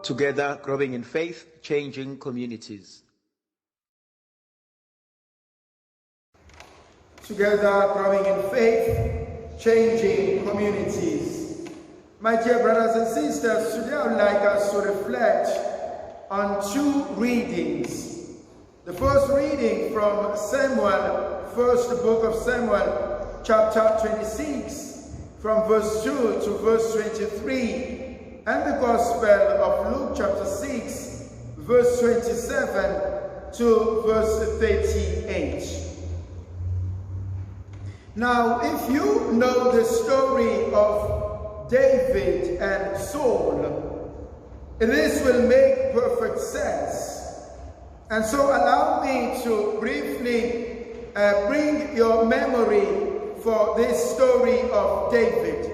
Together, growing in faith, changing communities. Together, growing in faith, changing communities. My dear brothers and sisters, today I would like us to reflect on two readings. The first reading from Samuel, first book of Samuel, chapter 26, from verse 2 to verse 23. And the Gospel of Luke chapter 6, verse 27 to verse 38. Now, if you know the story of David and Saul, this will make perfect sense. And so allow me to briefly bring your memory for this story of David.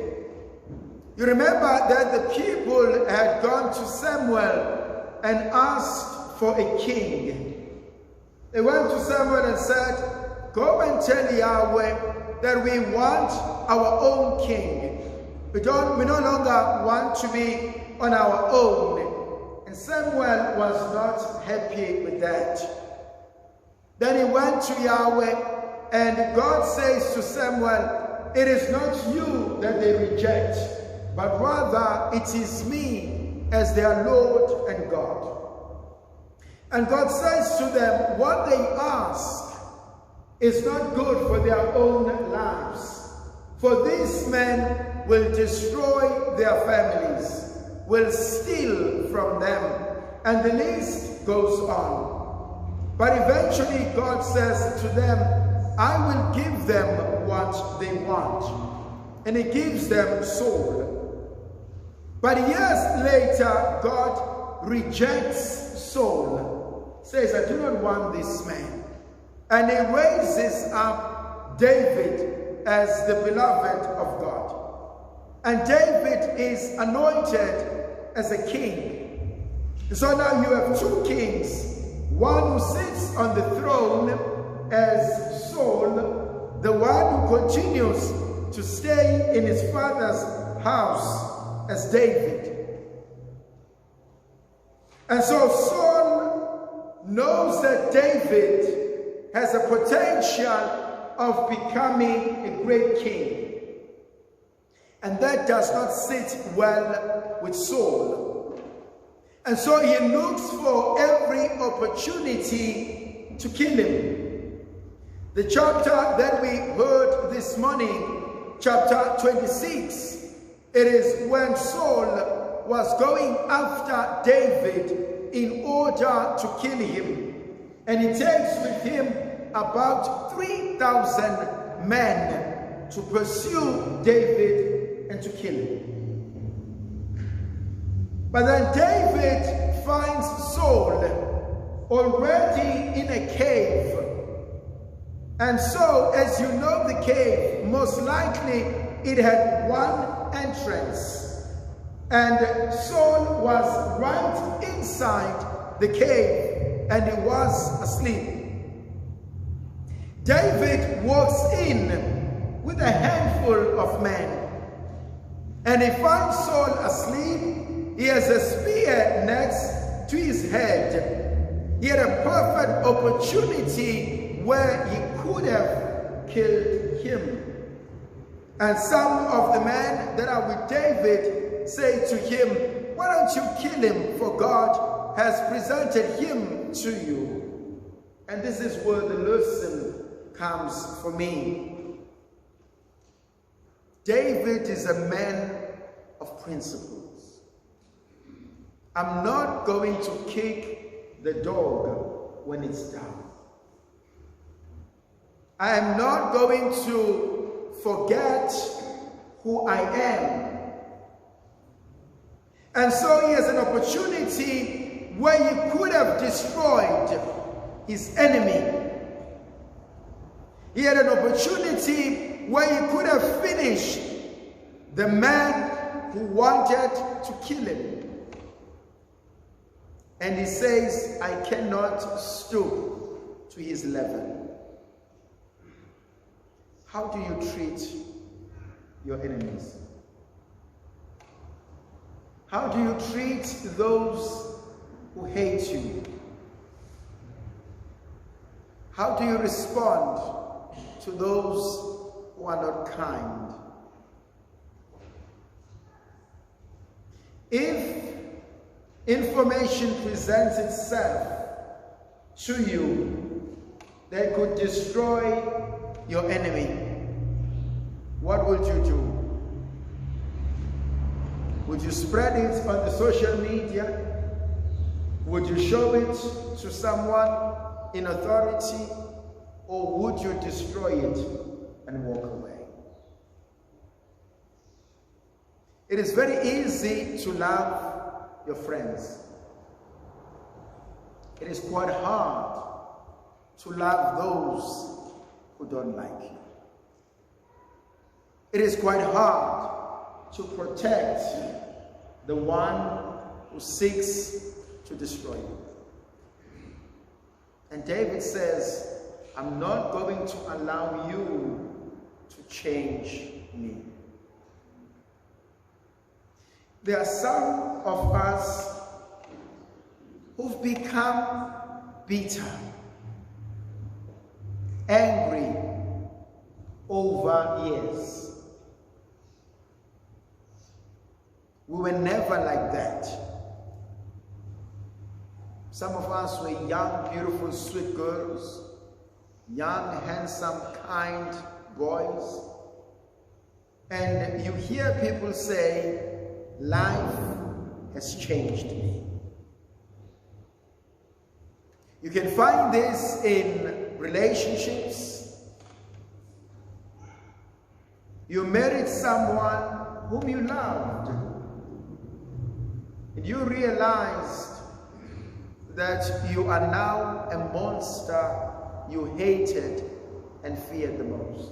You remember that the people had gone to Samuel and asked for a king. They went to Samuel and said, "Go and tell Yahweh that we want our own king. We no longer want to be on our own." And Samuel was not happy with that. Then he went to Yahweh, and God says to Samuel, "It is not you that they reject, but rather it is me as their Lord and God." And God says to them, what they ask is not good for their own lives. For these men will destroy their families, will steal from them, and the list goes on. But eventually God says to them, "I will give them what they want." And he gives them Saul. But years later, God rejects Saul, says, "I do not want this man." And he raises up David as the beloved of God. And David is anointed as a king. So now you have two kings, one who sits on the throne as Saul, the one who continues to stay in his father's house as David. And so Saul knows that David has a potential of becoming a great king. And that does not sit well with Saul. And so he looks for every opportunity to kill him. The chapter that we heard this morning, chapter 26, it is when Saul was going after David in order to kill him. And he takes with him about 3,000 men to pursue David and to kill him. But then David finds Saul already in a cave. And so, as you know the cave, most likely it had one entrance, and Saul was right inside the cave, and he was asleep. David walks in with a handful of men, and he finds Saul asleep. He has a spear next to his head. He had a perfect opportunity where he could have killed him. And some of the men that are with David say to him, "Why don't you kill him, for God has presented him to you." And this is where the lesson comes for me. David is a man of principles. I'm not going to kick the dog when it's down. I am not going to forget who I am. And so he has an opportunity where he could have destroyed his enemy. He had an opportunity where he could have finished the man who wanted to kill him. And he says, "I cannot stoop to his level." How do you treat your enemies? How do you treat those who hate you? How do you respond to those who are not kind? If information presents itself to you that could destroy your enemy, what would you do? Would you spread it on the social media? Would you show it to someone in authority? Or would you destroy it and walk away? It is very easy to love your friends. It is quite hard to love those who don't like you. It is quite hard to protect the one who seeks to destroy you. And David says, I'm not going to allow you to change me. There are some of us who've become bitter, angry over years. We were never like that. Some of us were young, beautiful, sweet girls, young, handsome, kind boys. And you hear people say, life has changed me. You can find this in relationships. You married someone whom you loved, and you realized that you are now a monster you hated and feared the most.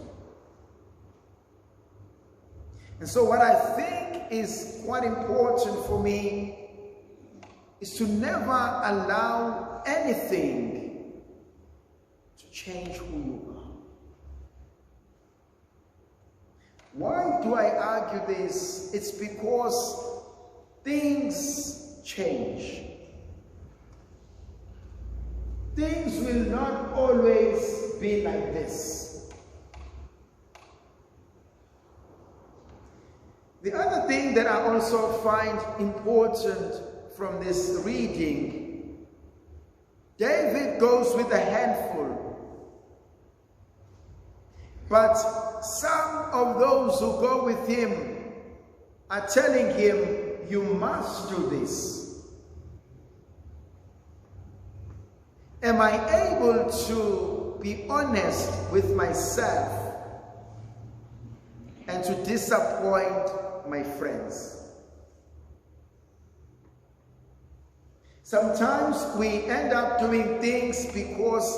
And so what I think is quite important for me is to never allow anything to change who you are. Why do I argue this? It's because things change. Things will not always be like this. The other thing that I also find important from this reading, David goes with a handful, but some of those who go with him are telling him, you must do this. Am I able to be honest with myself and to disappoint my friends? Sometimes we end up doing things because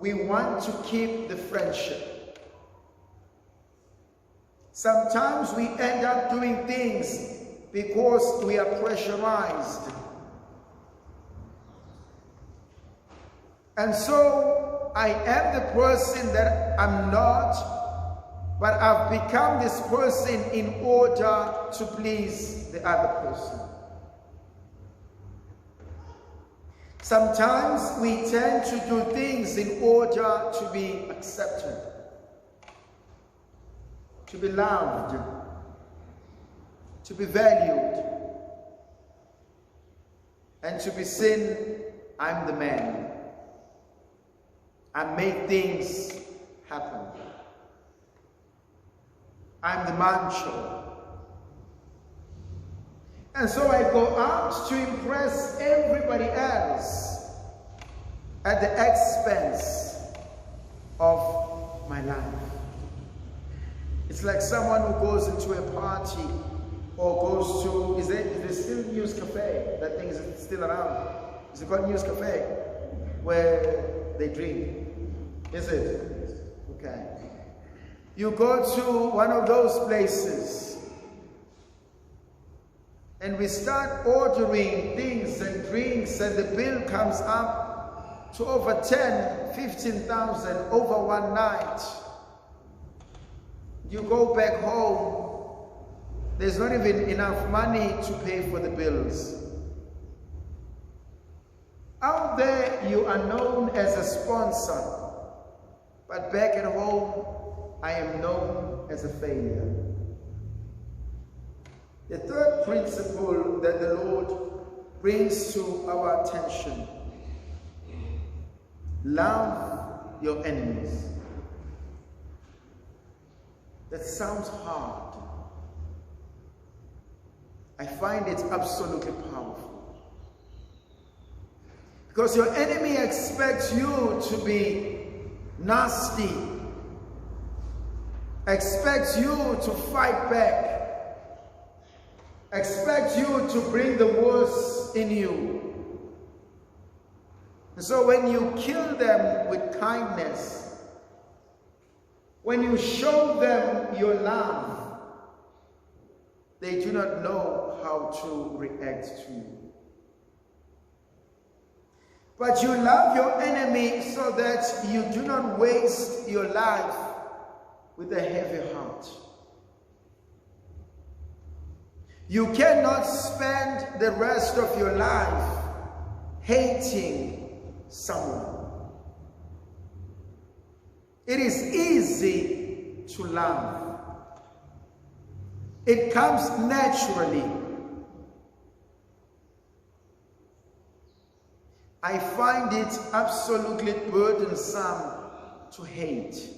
we want to keep the friendship. Sometimes we end up doing things because we are pressurized. And so I am the person that I'm not, but I've become this person in order to please the other person. Sometimes we tend to do things in order to be accepted, to be loved, to be valued, and to be seen, I'm the man. I make things happen. I'm the macho. And so I go out to impress everybody else at the expense of my life. It's like someone who goes into a party or goes to, is there still News Cafe? That thing is still around. Is it called News Cafe? Where they drink. Is it? Okay. You go to one of those places and we start ordering things and drinks, and the bill comes up to over 10, 15,000 over one night. You go back home There's not even enough money to pay for the bills. Out there, you are known as a sponsor, but back at home, I am known as a failure. The third principle that the Lord brings to our attention: love your enemies. That sounds hard. I find it absolutely powerful. Because your enemy expects you to be nasty, expects you to fight back, expects you to bring the worst in you. And so when you kill them with kindness, when you show them your love, they do not know how to react to you. But you love your enemy so that you do not waste your life with a heavy heart. You cannot spend the rest of your life hating someone. It is easy to love. It comes naturally. I find it absolutely burdensome to hate,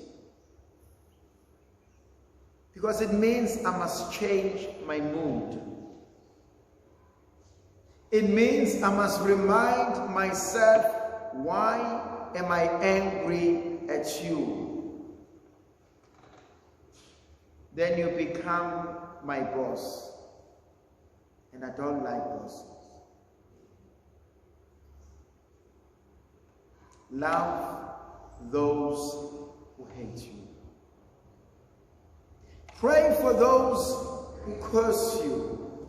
because it means I must change my mood. It means I must remind myself, why am I angry at you? Then you become my boss, and I don't like bosses. Love those who hate you. Pray for those who curse you.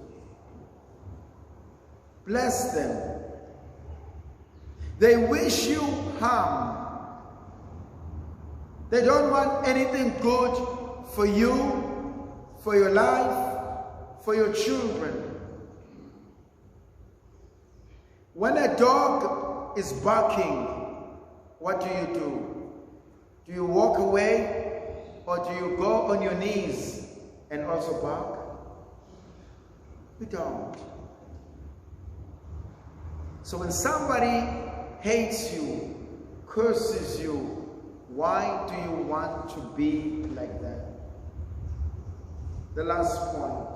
Bless them. They wish you harm. They don't want anything good for you, for your life, for your children. When a dog is barking, what do? Do you walk away, or do you go on your knees and also bark? We don't. So when somebody hates you, curses you, why do you want to be like that? The last point.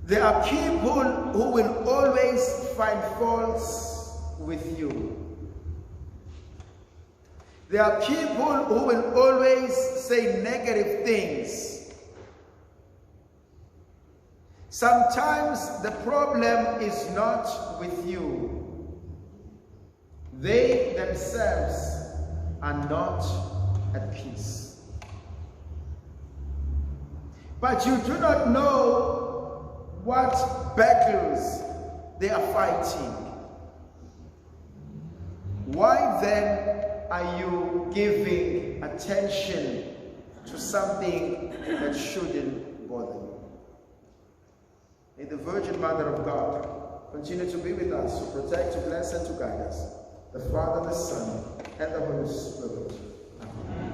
There are people who will always find faults with you. There are people who will always say negative things. Sometimes the problem is not with you. They themselves are not at peace. But you do not know what battles they are fighting. Why then are you giving attention to something that shouldn't bother you? May the Virgin Mother of God continue to be with us, to protect, to bless, and to guide us. The Father, the Son, and the Holy Spirit. Amen.